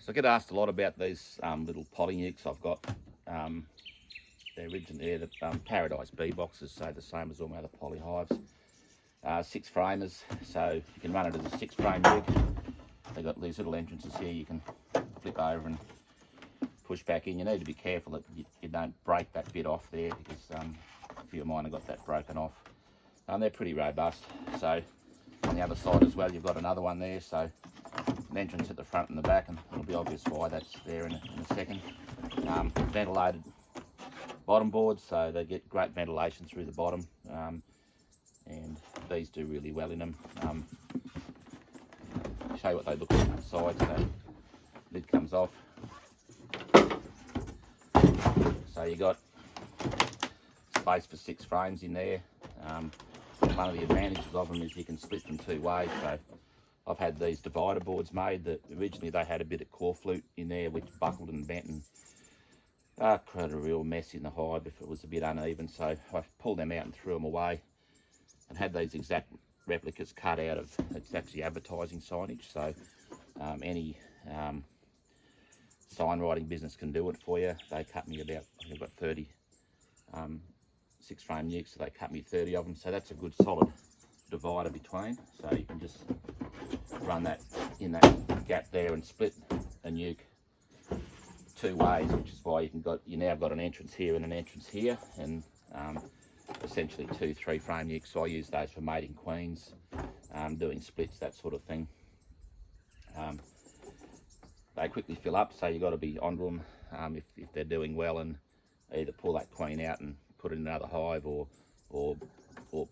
So I get asked a lot about these little polynucs I've got. They're originally the Paradise bee boxes, so the same as all my other poly hives. 6 framers, so you can run it as a 6 frame nuke. They've got these little entrances here you can flip over and push back in. You need to be careful that you don't break that bit off there, because a few of mine have got that broken off. They're pretty robust. So on the other side as well, you've got another one there, so an entrance at the front and the back, and it'll be obvious why that's there in a second. Ventilated bottom boards, so they get great ventilation through the bottom, and these do really well in them. Show you what they look like inside. So lid comes off, so you got space for 6 frames in there. One of the advantages of them is you can split them 2 ways. So I've had these divider boards made that originally they had a bit of corflute in there which buckled and bent and created a real mess in the hive if it was a bit uneven. So I pulled them out and threw them away, and had these exact replicas cut out of, it's actually advertising signage, so any sign writing business can do it for you. They cut me about, I think I've got 30 6 frame nukes, so they cut me 30 of them, so that's a good solid divider between. So you can just run that in that gap there and split a nuke 2 ways, which is why you now got an entrance here and an entrance here, and essentially 2 3 frame nukes. So I use those for mating queens, doing splits, that sort of thing. They quickly fill up, so you've got to be onto them if they're doing well, and either pull that queen out and put it in another hive, or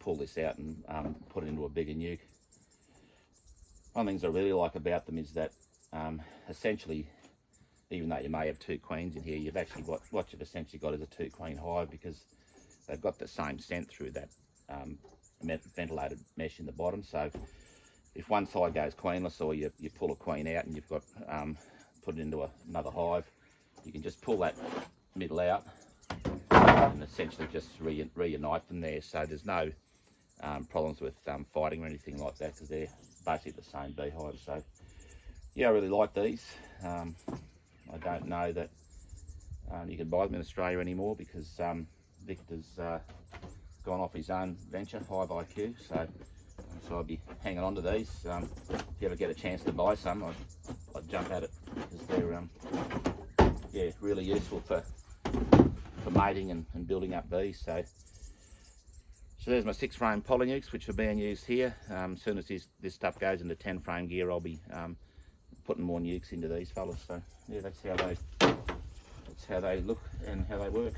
pull this out and put it into a bigger nuke. One of the things I really like about them is that essentially, even though you may have 2 queens in here, you've actually got, what you've essentially got is a 2 queen hive, because they've got the same scent through that ventilated mesh in the bottom. So if one side goes queenless, or you pull a queen out and you've got put it into another hive, you can just pull that middle out and essentially just reunite them there. So there's no problems with fighting or anything like that, because they're basically the same beehive. So yeah, I really like these. I don't know that you can buy them in Australia anymore, because Victor's gone off his own venture, Hive IQ, so I'll be hanging on to these. If you ever get a chance to buy some, I'd jump at it, because they're yeah, really useful for mating and building up bees. So there's my 6 frame polynukes, which are being used here. As soon as this stuff goes into 10 frame gear, I'll be putting more nukes into these fellas. So yeah, that's how they look and how they work.